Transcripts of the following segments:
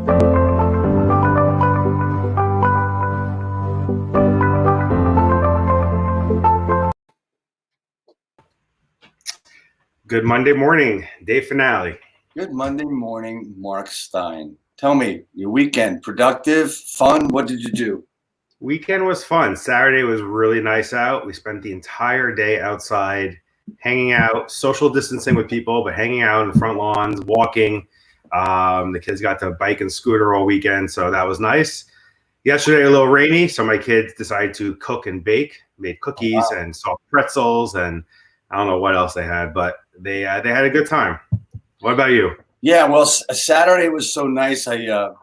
Good Monday morning, Dave Fanale. Good Monday morning, Mark Stein. Tell me, your weekend, productive, fun? What did you do? Weekend was fun. Saturday was really nice out. We spent the entire day outside, hanging out, social distancing with people, but hanging out in front lawns, walking. The kids got to bike and scooter all weekend, so that was nice. Yesterday, a little rainy, so my kids decided to cook and bake, made cookies and soft pretzels, and I don't know what else they had, but they had a good time. What about you? Yeah, well, Saturday was so nice. Not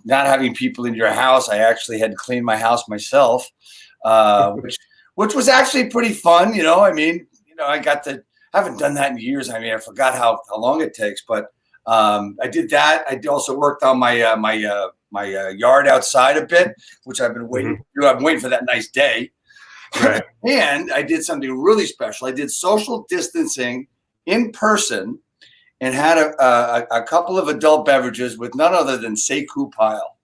having people in your house, I actually had to clean my house myself, which was actually pretty fun. I haven't done that in years. I forgot how long it takes, but I did that. I also worked on my my yard outside a bit, which I've been waiting to do. I'm waiting for that nice day. Right. And I did something really special. I did social distancing in person and had a couple of adult beverages with none other than Sekou Pile.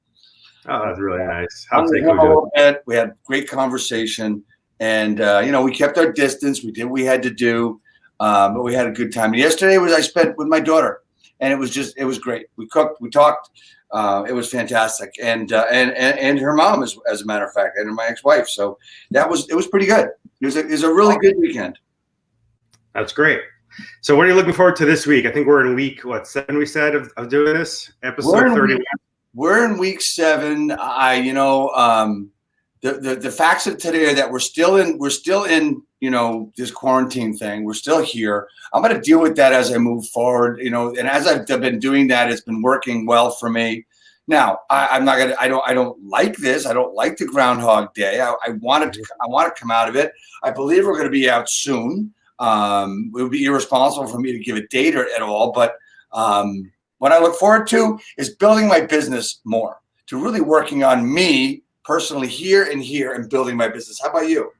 Oh, that's really nice. How's Sekou doing? We had great conversation, and we kept our distance. We did what we had to do, but we had a good time. And yesterday I spent with my daughter, and it was great. We cooked, we talked. It was fantastic, and her mom, as a matter of fact, and my ex-wife. So it was pretty good. It was a really good weekend. That's great. So what are you looking forward to this week? I think we're in week 7. We said of doing this episode 31. We're in week 7. The facts of today are that we're still in this quarantine thing. We're still here. I'm going to deal with that as I move forward, and as I've been doing that, it's been working well for me. Now, I don't like this. I don't like the Groundhog Day. I want to come out of it. I believe we're going to be out soon. It would be irresponsible for me to give a date at all, but what I look forward to is building my business more, to really working on me personally here and building my business. How about you?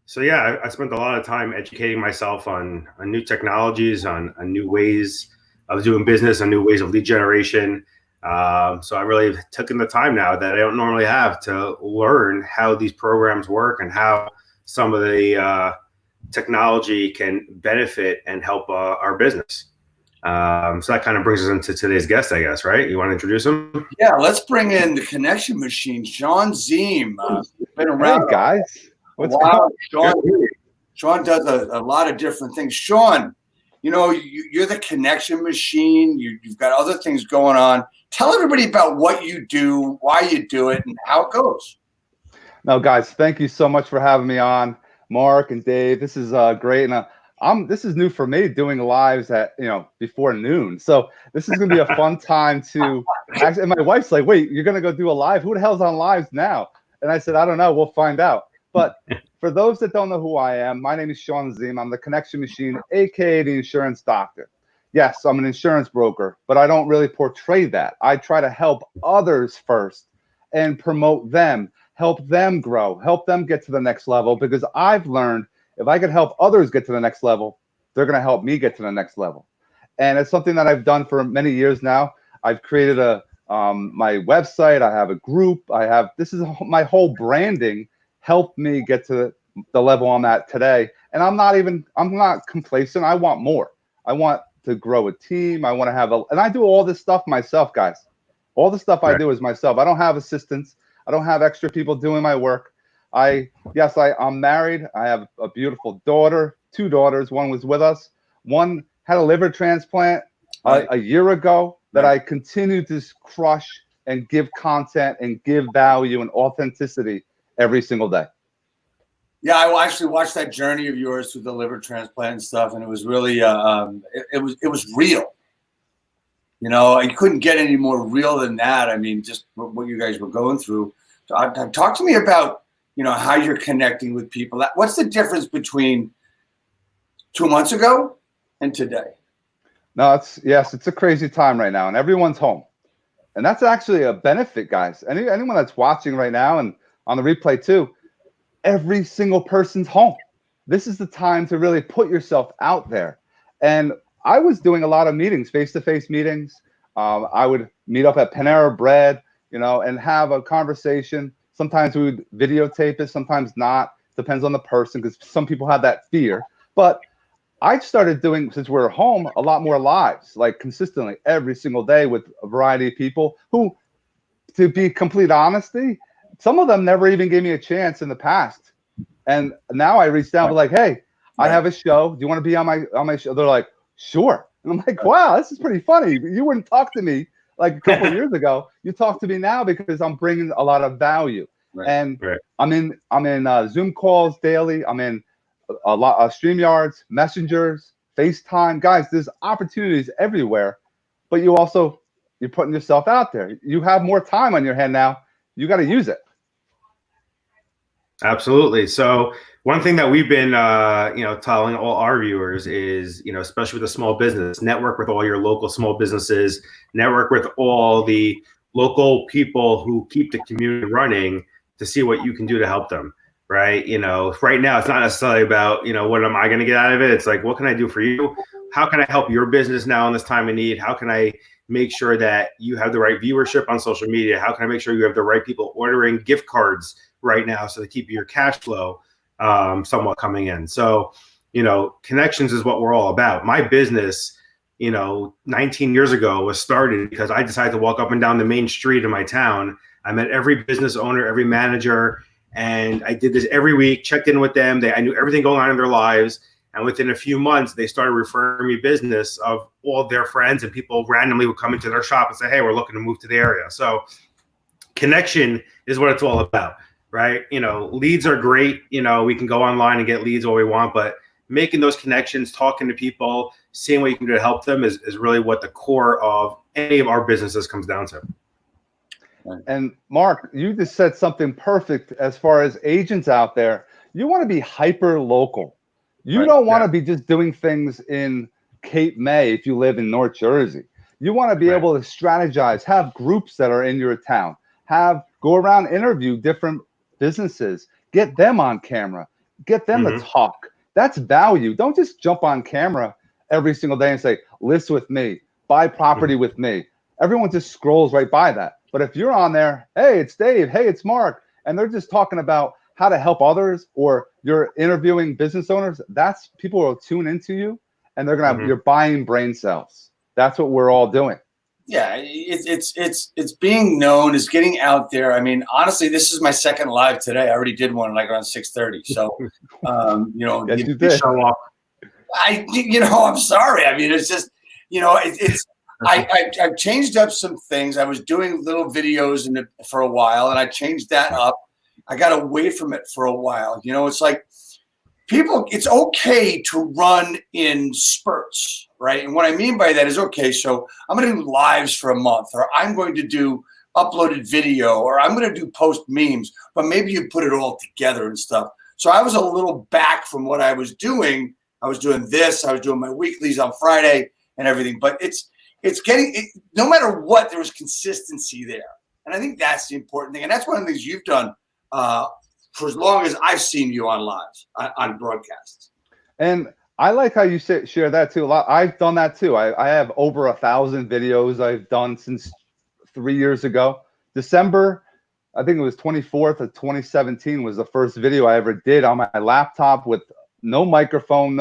So yeah, I spent a lot of time educating myself on new technologies, on new ways of doing business, on new ways of lead generation. So I really have taken the time now that I don't normally have to learn how these programs work and how some of the technology can benefit and help our business. So that kind of brings us into today's guest, I guess, right? You want to introduce him? Yeah, let's bring in the connection machine, Shawn Ziem. Been around, hey guys. What's going on? Shawn does a lot of different things. Shawn, you're the connection machine. You've got other things going on. Tell everybody about what you do, why you do it, and how it goes. No, guys, thank you so much for having me on, Mark and Dave. This is great, and this is new for me, doing lives at before noon. So this is gonna be a fun time to. Actually, and my wife's like, "Wait, you're gonna go do a live? Who the hell's on lives now?" And I said, "I don't know. We'll find out." But for those that don't know who I am, my name is Shawn Ziem. I'm the connection machine, aka the insurance doctor. Yes, I'm an insurance broker, but I don't really portray that. I try to help others first and promote them, help them grow, help them get to the next level, because I've learned if I can help others get to the next level, they're going to help me get to the next level. And it's something that I've done for many years now. I've created my website. I have a group. My whole branding helped me get to the level I'm at today. And I'm not complacent. I want more. I want to grow a team. I want to and I do all this stuff myself, guys. All the stuff I do is myself. I don't have assistants. I don't have extra people doing my work. I'm married. I have a beautiful daughter, 2 daughters. One was with us. One had a liver transplant a year ago that I continue to crush and give content and give value and authenticity every single day. Yeah, I actually watched that journey of yours through the liver transplant and stuff, and it was really it was real. I couldn't get any more real than that. I mean, just what you guys were going through. Talk to me about how you're connecting with people. What's the difference between 2 months ago and today? No, it's a crazy time right now, and everyone's home, and that's actually a benefit, guys. Anyone that's watching right now and on the replay too, every single person's home. This is the time to really put yourself out there. And I was doing a lot of meetings, face-to-face meetings, I would meet up at Panera Bread, you know, and have a conversation. Sometimes we would videotape it, sometimes not. Depends on the person, because some people have that fear. But I started doing, since we're home, a lot more lives, like consistently every single day with a variety of people who, to be complete honesty, some of them never even gave me a chance in the past. And now I reach down, but like, hey, I have a show. Do you want to be on my show? They're like, sure. And I'm like, wow, this is pretty funny. You wouldn't talk to me like a couple of years ago. You talk to me now because I'm bringing a lot of value. And I'm in Zoom calls daily. I'm in a lot of StreamYards, Messengers, FaceTime. Guys, there's opportunities everywhere, but you're putting yourself out there. You have more time on your hand now. You got to use it. Absolutely. So one thing that we've been, telling all our viewers is, especially with a small business, network with all your local small businesses, network with all the local people who keep the community running to see what you can do to help them. Right. Right now, it's not necessarily about, what am I going to get out of it? It's like, what can I do for you? How can I help your business now in this time of need? How can I make sure that you have the right viewership on social media? How can I make sure you have the right people ordering gift cards right now so to keep your cash flow somewhat coming in? So, connections is what we're all about. My business, 19 years ago was started because I decided to walk up and down the main street in my town. I met every business owner, every manager, and I did this every week, checked in with them. I knew everything going on in their lives. And within a few months, they started referring me business of all their friends, and people randomly would come into their shop and say, hey, we're looking to move to the area. So connection is what it's all about, right? Leads are great. We can go online and get leads all we want, but making those connections, talking to people, seeing what you can do to help them is really what the core of any of our businesses comes down to. And Mark, you just said something perfect as far as agents out there. You want to be hyper local. You don't want to be just doing things in Cape May if you live in North Jersey. You want to be able to strategize, have groups that are in your town, go around, interview different businesses, get them on camera, get them to talk. That's value. Don't just jump on camera every single day and say, list with me, buy property with me. Everyone just scrolls right by that. But if you're on there, hey, it's Dave, hey, it's Mark, and they're just talking about how to help others, or you're interviewing business owners, that's people will tune into you, and they're gonna you're buying brain cells. That's what we're all doing. Yeah, it's being known, it's getting out there. I mean, honestly, this is my second live today. I already did one like around 6:30. So, yes, you did. Show off. I'm sorry. I mean, it's just, I've changed up some things. I was doing little videos for a while, and I changed that up. I got away from it for a while. It's like it's okay to run in spurts, right? And what I mean by that is, okay, so I'm going to do lives for a month, or I'm going to do uploaded video, or I'm going to do post memes, but maybe you put it all together and stuff. So I was a little back from what I was doing. I was doing this. I was doing my weeklies on Friday and everything, but it's no matter what, there was consistency there. And I think that's the important thing. And that's one of the things you've done for as long as I've seen you on lives, on broadcasts. And I like how you share that too a lot. I've done that too. I have over 1,000 videos I've done since 3 years ago. December, I think it was 24th of 2017 was the first video I ever did on my laptop with no microphone,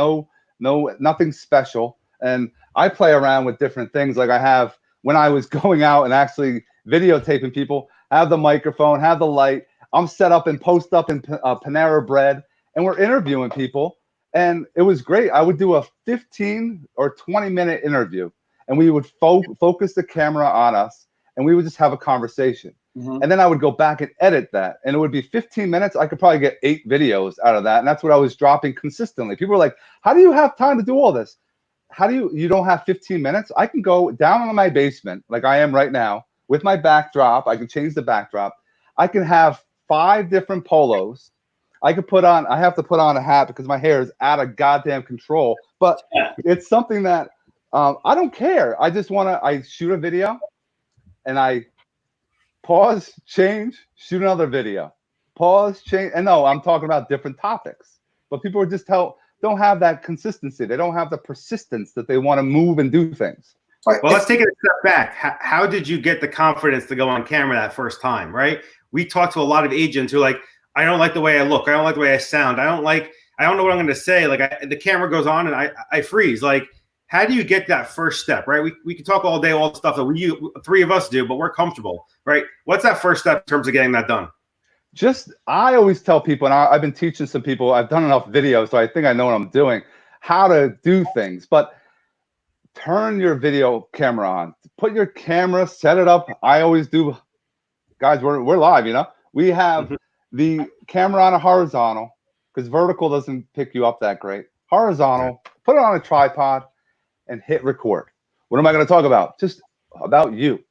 nothing special. And I play around with different things. Like I have, when I was going out and actually videotaping people, have the microphone, have the light. I'm set up and post up in Panera Bread, and we're interviewing people. And it was great. I would do a 15 or 20-minute interview, and we would focus the camera on us, and we would just have a conversation. And then I would go back and edit that, and it would be 15 minutes. I could probably get 8 videos out of that, and that's what I was dropping consistently. People were like, how do you have time to do all this? How do you don't have 15 minutes? I can go down in my basement like I am right now with my backdrop. I can change the backdrop. I can have 5 different polos. I have to put on a hat because my hair is out of goddamn control. But it's something that I don't care. I shoot a video and I pause, change, shoot another video. Pause, change. And no, I'm talking about different topics. But people are just don't have that consistency. They don't have the persistence that they want to move and do things. Well, let's take it a step back. How did you get the confidence to go on camera that first time, right? We talked to a lot of agents who are like, I don't like the way I look. I don't like the way I sound. I don't know what I'm going to say. Like the camera goes on and I freeze. Like, how do you get that first step, right? We can talk all day, all the stuff that three of us do, but we're comfortable, right? What's that first step in terms of getting that done? I always tell people, and I've been teaching some people, I've done enough videos, so I think I know what I'm doing, how to do things. But turn your video camera on. Put your camera, set it up. I always do. Guys, we're live, you know? We have the camera on a horizontal because vertical doesn't pick you up that great. Horizontal, put it on a tripod and hit record. What am I going to talk about? Just about you.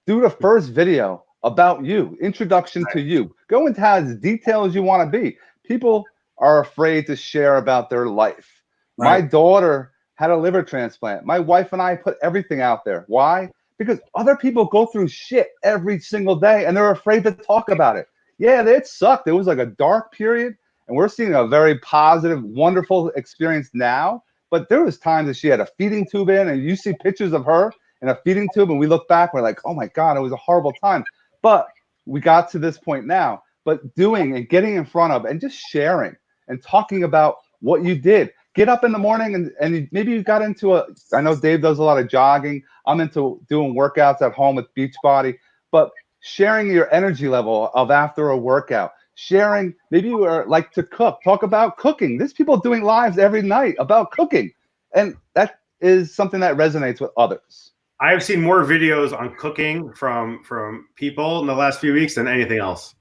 Do the first video about you, introduction to you. Go into as detailed as you want to be. People are afraid to share about their life. My daughter had a liver transplant. My wife and I put everything out there. Why? Because other people go through shit every single day and they're afraid to talk about it. Yeah, it sucked. It was like a dark period, and we're seeing a very positive, wonderful experience now. But there was times that she had a feeding tube in, and you see pictures of her in a feeding tube, and we look back, we're like, oh my God, it was a horrible time. But we got to this point now. But doing and getting in front of and just sharing and talking about what you did. Get up in the morning and maybe you got into I know Dave does a lot of jogging. I'm into doing workouts at home with Beachbody, but sharing your energy level of after a workout, sharing, maybe you like to cook, talk about cooking. There's people doing lives every night about cooking. And that is something that resonates with others. I have seen more videos on cooking from people in the last few weeks than anything else.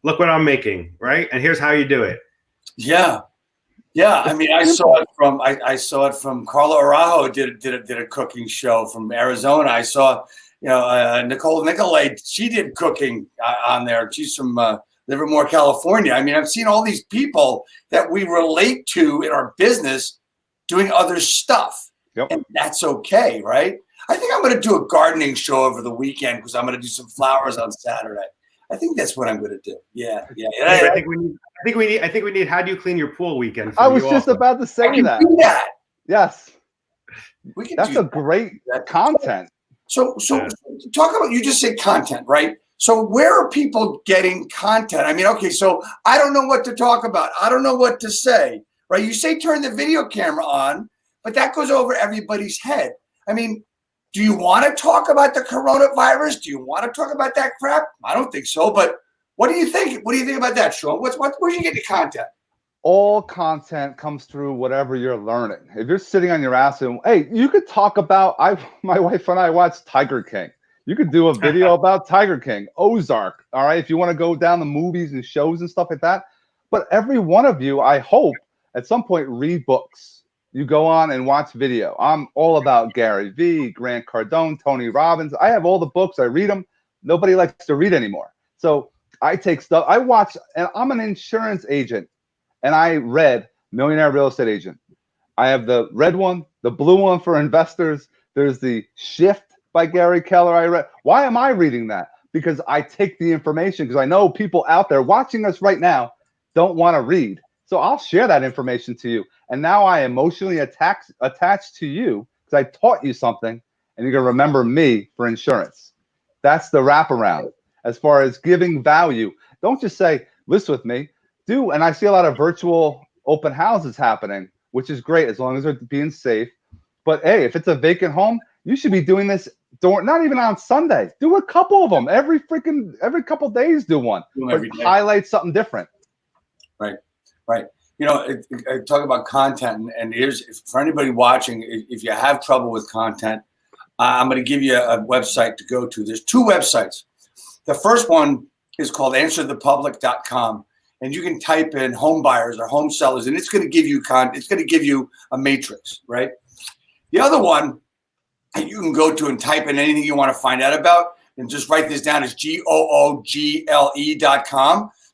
Look what I'm making, right? And here's how you do it. Yeah. Yeah, I mean, I saw it from Carla Araujo did a cooking show from Arizona. I saw, Nicole Nicolay, she did cooking on there. She's from Livermore, California. I mean, I've seen all these people that we relate to in our business doing other stuff, and that's okay, right? I think I'm going to do a gardening show over the weekend because I'm going to do some flowers on Saturday. I think that's what I'm going to do. Yeah. I think we need. How do you clean your pool weekend? I was just about to say that. Do that. Yes, we can. That's a great content. So talk about. You just said content, right? So where are people getting content? I mean, okay, so I don't know what to talk about. I don't know what to say, right? You say turn the video camera on, but that goes over everybody's head. I mean, do you want to talk about the coronavirus? Do you want to talk about that crap? I don't think so. But what do you think? What do you think about that, Shawn? Where do you get the content? All content comes through whatever you're learning. If you're sitting on your ass and, hey, you could talk about, my wife and I watched Tiger King. You could do a video about Tiger King, Ozark. All right. If you want to go down the movies and shows and stuff like that. But every one of you, I hope at some point, read books. You go on and watch video. I'm all about Gary Vee, Grant Cardone, Tony Robbins. I have all the books. I read them. Nobody likes to read anymore. So I take stuff. I watch, and I'm an insurance agent, and I read Millionaire Real Estate Agent. I have the red one, the blue one for investors. There's the Shift by Gary Keller. I read. Why am I reading that? Because I take the information because I know people out there watching us right now don't want to read. So I'll share that information to you. And now I emotionally attached to you because I taught you something and you're going to remember me for insurance. That's the wraparound. As far as giving value, don't just say, listen with me. Do. And I see a lot of virtual open houses happening, which is great as long as they're being safe. But hey, if it's a vacant home, you should be doing this not even on Sunday. Do a couple of them. Every couple of days, do one. Highlight something different. Right. I talk about content, and here's for anybody watching, if you have trouble with content, I'm going to give you a website to go to. There's two websites. The first one is called answerthepublic.com, and you can type in home buyers or home sellers, and it's going to give you it's going to give you a matrix, right? The other one, you can go to and type in anything you want to find out about, and just write this down, is google.com.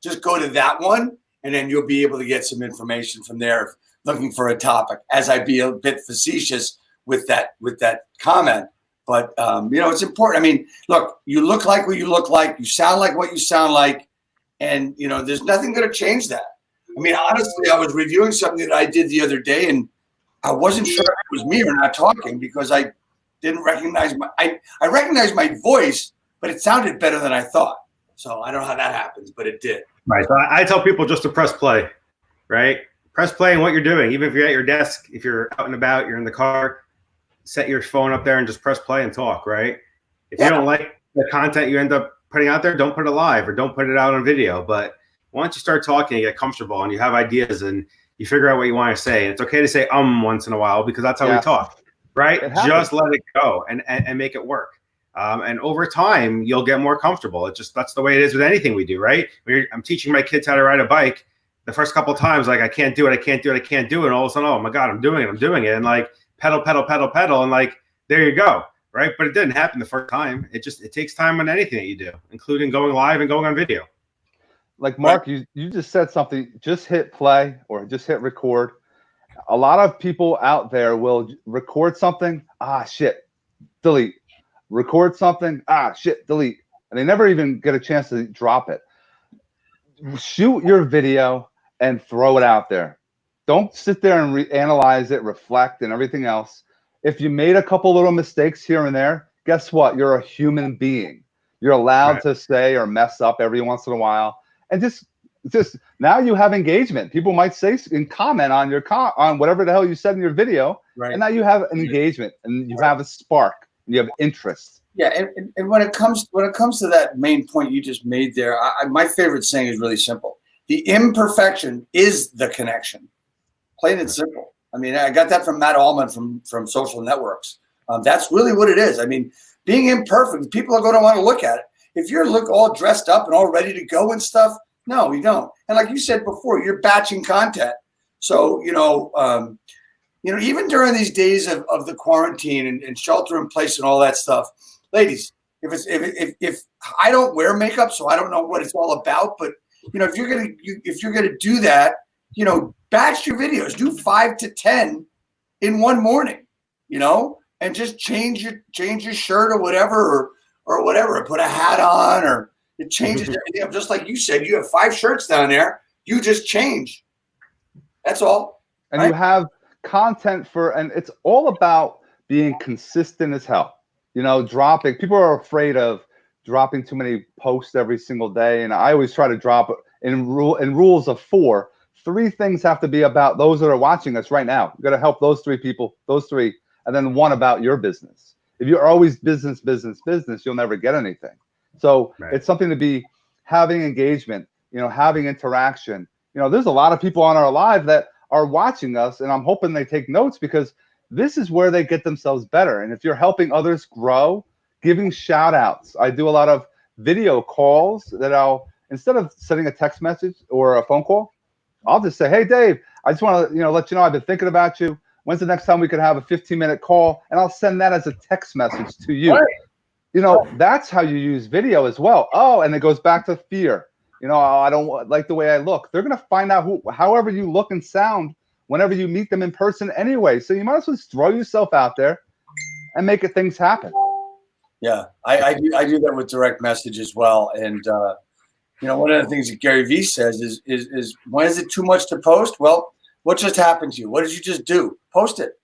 Just go to that one. And then you'll be able to get some information from there, looking for a topic. As I be a bit facetious with that comment, but it's important. I mean, look, you look like what you look like, you sound like what you sound like, and there's nothing going to change that. I mean, honestly, I was reviewing something that I did the other day, and I wasn't sure if it was me or not talking because didn't recognize I recognized my voice, but it sounded better than I thought. So I don't know how that happens, but it did. Right. So I tell people just to press play, right? Press play on what you're doing. Even if you're at your desk, if you're out and about, you're in the car, set your phone up there and just press play and talk, right? If you don't like the content you end up putting out there, don't put it live or don't put it out on video. But once you start talking, you get comfortable and you have ideas and you figure out what you want to say. And it's okay to say once in a while because that's how we talk, right? Just let it go and make it work. And over time, you'll get more comfortable. That's the way it is with anything we do, right? I'm teaching my kids how to ride a bike. The first couple of times, like, I can't do it. And all of a sudden, oh my God, I'm doing it. And like pedal. And like, there you go. Right. But it didn't happen the first time. It takes time on anything that you do, including going live and going on video. Like Mark, you just said something, just hit play or just hit record. A lot of people out there will record something. Shit, delete. Record something. Shit, delete. And they never even get a chance to drop it. Shoot your video and throw it out there. Don't sit there and analyze it, reflect, and everything else. If you made a couple little mistakes here and there, guess what? You're a human being. You're allowed to say or mess up every once in a while. And just now you have engagement. People might say and comment on your on whatever the hell you said in your video. Right. And now you have an engagement and you have a spark and you have interest. Yeah, and when it comes to that main point you just made there, my favorite saying is really simple. The imperfection is the connection. Plain and simple. I mean, I got that from Matt Allman from Social Networks. That's really what it is. I mean, being imperfect, people are going to want to look at it. If you're all dressed up and all ready to go and stuff, no, you don't. And like you said before, you're batching content. So, even during these days of the quarantine and shelter in place and all that stuff, ladies, if I don't wear makeup, so I don't know what it's all about, but if you're gonna do that, batch your videos, do 5 to 10 in one morning, and just change your shirt or whatever, or whatever, put a hat on, or it changes everything up. Just like you said, you have 5 shirts down there, you just change. That's all. And you have content and it's all about being consistent as hell. Dropping. People are afraid of dropping too many posts every single day, and I always try to drop in rules of 4. 3 things have to be about those that are watching us right now. You've got to help those 3 people, and then 1 about your business. If you're always business, you'll never get anything. So it's something to be having engagement, having interaction. There's a lot of people on our live that are watching us, and I'm hoping they take notes because this is where they get themselves better. And if you're helping others grow, giving shout outs. I do a lot of video calls that instead of sending a text message or a phone call, I'll just say, hey, Dave, I just want to, let you know I've been thinking about you. When's the next time we could have a 15-minute call? And I'll send that as a text message to you. Right. That's how you use video as well. Oh, and it goes back to fear. I don't like the way I look. They're going to find out however you look and sound whenever you meet them in person anyway. So you might as well just throw yourself out there and make things happen. Yeah, I do that with direct message as well. And, one of the things that Gary Vee says is when is it too much to post? Well, what just happened to you? What did you just do? Post it.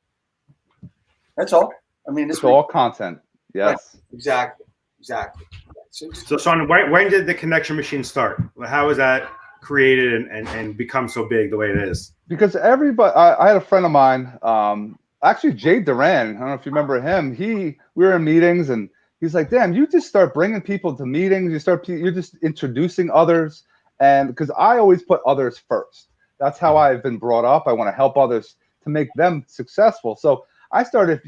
That's all. I mean, it's all content. Yes. Right. Exactly. So Shawn, when did the Connection Machine start? How was that created and become so big the way it is? Because everybody, I had a friend of mine, actually Jay Duran. I don't know if you remember him. We were in meetings and he's like, damn, you just start bringing people to meetings. You're just introducing others. And because I always put others first. That's how I've been brought up. I want to help others to make them successful. So I started,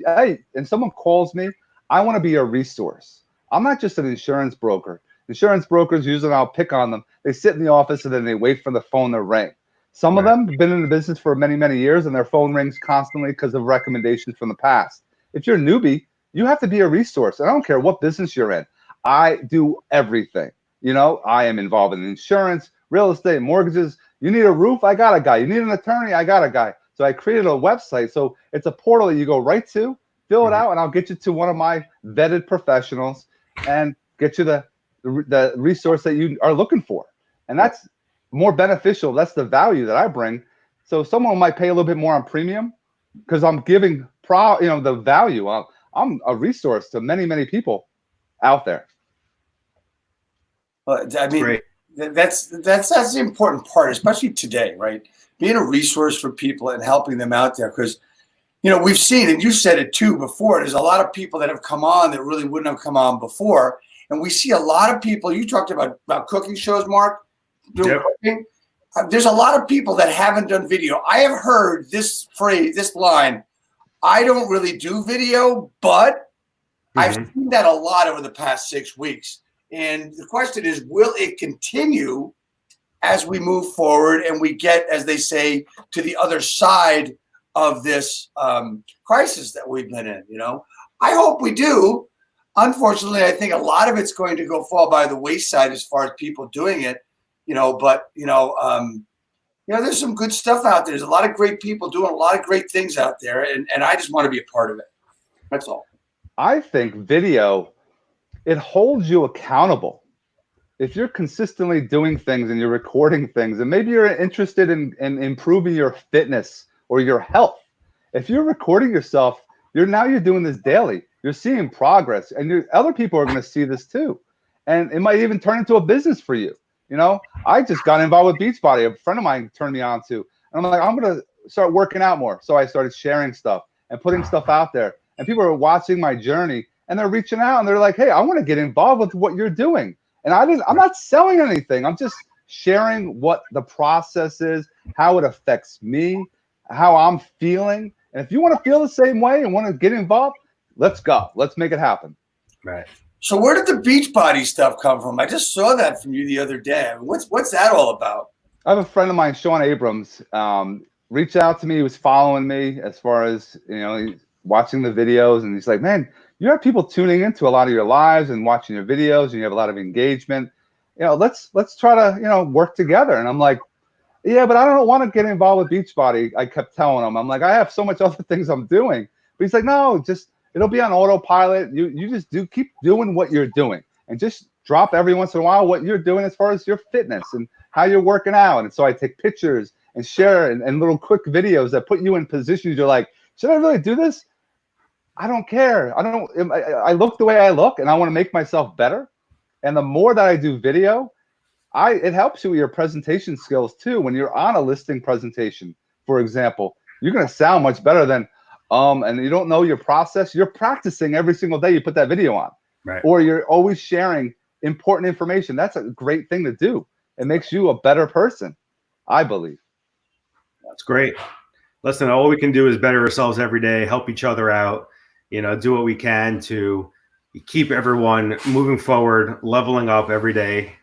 and someone calls me, I want to be a resource. I'm not just an insurance broker. Insurance brokers, usually I'll pick on them. They sit in the office and then they wait for the phone to ring. Some of them have been in the business for many, many years and their phone rings constantly because of recommendations from the past. If you're a newbie, you have to be a resource. I don't care what business you're in. I do everything. I am involved in insurance, real estate, mortgages. You need a roof? I got a guy. You need an attorney? I got a guy. So I created a website. So it's a portal that you go right to, fill it out, and I'll get you to one of my vetted professionals and get you the resource that you are looking for. And that's more beneficial. That's the value that I bring. So someone might pay a little bit more on premium because I'm giving the value. I'm a resource to many, many people out there. Well, I mean, Great. that's the important part, especially today, right? Being a resource for people and helping them out there, because we've seen, and you said it too before, there's a lot of people that have come on that really wouldn't have come on before. And we see a lot of people, you talked about cooking shows, Mark, doing cooking. There's a lot of people that haven't done video. I have heard this phrase, this line, I don't really do video, but I've seen that a lot over the past 6 weeks. And the question is, will it continue as we move forward and we get, as they say, to the other side of this crisis that we've been in? I hope we do. Unfortunately, I think a lot of it's going to fall by the wayside as far as people doing it, but there's some good stuff out there. There's a lot of great people doing a lot of great things out there, and I just want to be a part of it. That's all. I think video, it holds you accountable. If you're consistently doing things and you're recording things, and maybe you're interested in improving your fitness or your health, if you're recording yourself, you're doing this daily. You're seeing progress, and other people are going to see this too. And it might even turn into a business for you. I just got involved with Beachbody. A friend of mine turned me on to, and I'm like, I'm going to start working out more. So I started sharing stuff and putting stuff out there, and people are watching my journey, and they're reaching out, and they're like, hey, I want to get involved with what you're doing. And I'm not selling anything. I'm just sharing what the process is, how it affects me, how I'm feeling. And if you want to feel the same way and want to get involved, let's go. Let's make it happen. Right. So where did the Beachbody stuff come from? I just saw that from you the other day. What's that all about? I have a friend of mine, Shawn Abrams, reached out to me. He was following me as far as, he's watching the videos. And he's like, man, you have people tuning into a lot of your lives and watching your videos, and you have a lot of engagement. Let's try to, work together. And I'm like, yeah, but I don't want to get involved with Beachbody. I kept telling him, I'm like, I have so much other things I'm doing. But he's like, no, it'll be on autopilot. You just keep doing what you're doing, and just drop every once in a while what you're doing as far as your fitness and how you're working out. And so I take pictures and share and little quick videos that put you in positions you're like, should I really do this? I don't care. I look the way I look, and I want to make myself better. And the more that I do video, it helps you with your presentation skills too. When you're on a listing presentation, for example, you're going to sound much better than, and you don't know your process. You're practicing every single day you put that video on, right? Or you're always sharing important information. That's a great thing to do. It makes you a better person, I believe. That's great. Listen, all we can do is better ourselves every day, help each other out, do what we can to keep everyone moving forward, leveling up every day,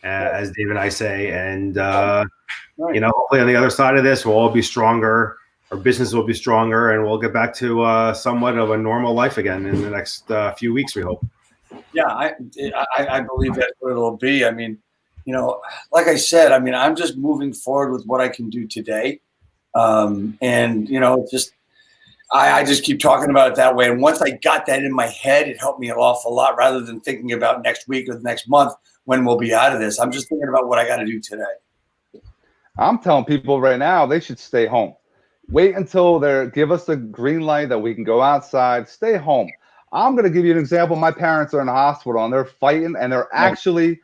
as Dave and I say. And, hopefully on the other side of this, we'll all be stronger. Our business will be stronger, and we'll get back to somewhat of a normal life again in the next few weeks, we hope. Yeah, I believe that's what it'll be. I mean, like I said, I'm just moving forward with what I can do today. I just keep talking about it that way. And once I got that in my head, it helped me an awful lot, rather than thinking about next week or the next month when we'll be out of this. I'm just thinking about what I got to do today. I'm telling people right now, they should stay home. Wait until they give us the green light that we can go outside. Stay home. I'm going to give you an example. My parents are in the hospital, and they're fighting, and they're actually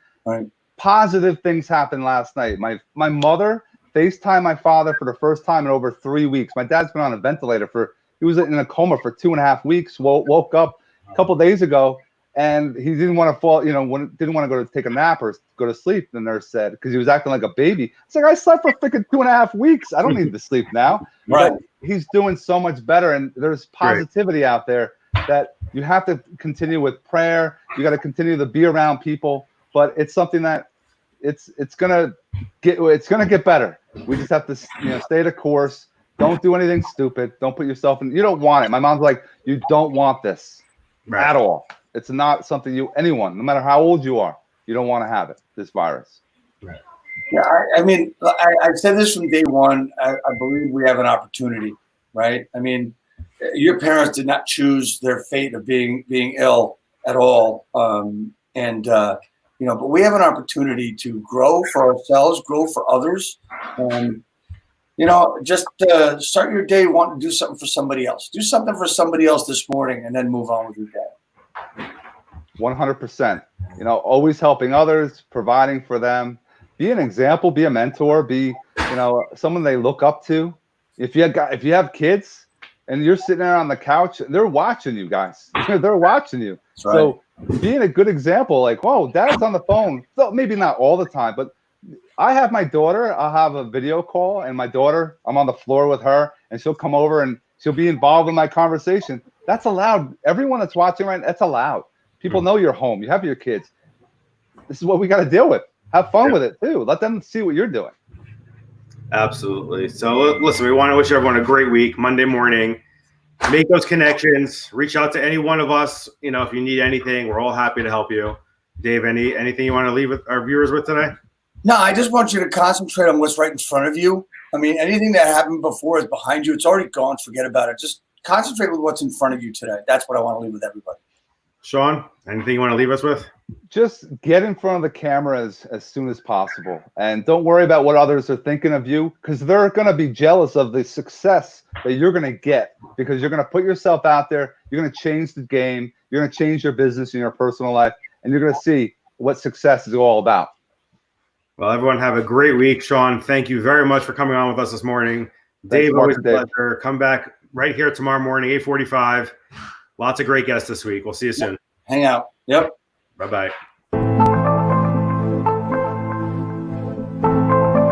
positive things happened last night. My mother FaceTimed my father for the first time in over 3 weeks. My dad's been on a ventilator he was in a coma for 2.5 weeks. Woke up a couple days ago, and he didn't want to fall, didn't want to go to take a nap or go to sleep, the nurse said, because he was acting like a baby. It's like, I slept for freaking 2.5 weeks. I don't need to sleep now. Right. But he's doing so much better, and there's positivity out there that you have to continue with prayer. You got to continue to be around people, but it's something that it's gonna get better. We just have to stay the course. Don't do anything stupid. Don't put yourself in. You don't want it. My mom's like, you don't want this at all. It's not something anyone, no matter how old you are, you don't want to have it. This virus. Right. Yeah, I've said this from day one. I believe we have an opportunity, right? I mean, your parents did not choose their fate of being ill at all, but we have an opportunity to grow for ourselves, grow for others, and You know, just start your day wanting to do something for somebody else. Do something for somebody else this morning, and then move on with your day. 100%. You know, always helping others, providing for them. Be an example. Be a mentor. Be, you know, someone they look up to. If you have kids and you're sitting there on the couch, they're watching you guys. They're watching you. Right. So being a good example, like, whoa, dad's on the phone. So maybe not all the time, but I have my daughter, I'll have a video call, and my daughter, I'm on the floor with her, and she'll come over and she'll be involved in my conversation. That's allowed. Everyone that's watching right now, that's allowed. People know you're home. You have your kids. This is what we got to deal with. Have fun with it, too. Let them see what you're doing. Absolutely. So, listen, we want to wish everyone a great week, Monday morning. Make those connections. Reach out to any one of us. You know, if you need anything, we're all happy to help you. Dave, anything you want to leave with our viewers with today? No, I just want you to concentrate on what's right in front of you. I mean, anything that happened before is behind you. It's already gone. Forget about it. Just concentrate with what's in front of you today. That's what I want to leave with everybody. Shawn, anything you want to leave us with? Just get in front of the cameras as soon as possible. And don't worry about what others are thinking of you, because they're going to be jealous of the success that you're going to get, because you're going to put yourself out there. You're going to change the game. You're going to change your business and your personal life. And you're going to see what success is all about. Well, everyone have a great week. Shawn, thank you very much for coming on with us this morning. Dave, always a pleasure. Come back right here tomorrow morning, 8:45. Lots of great guests this week. We'll see you soon. Hang out. Yep. Bye-bye.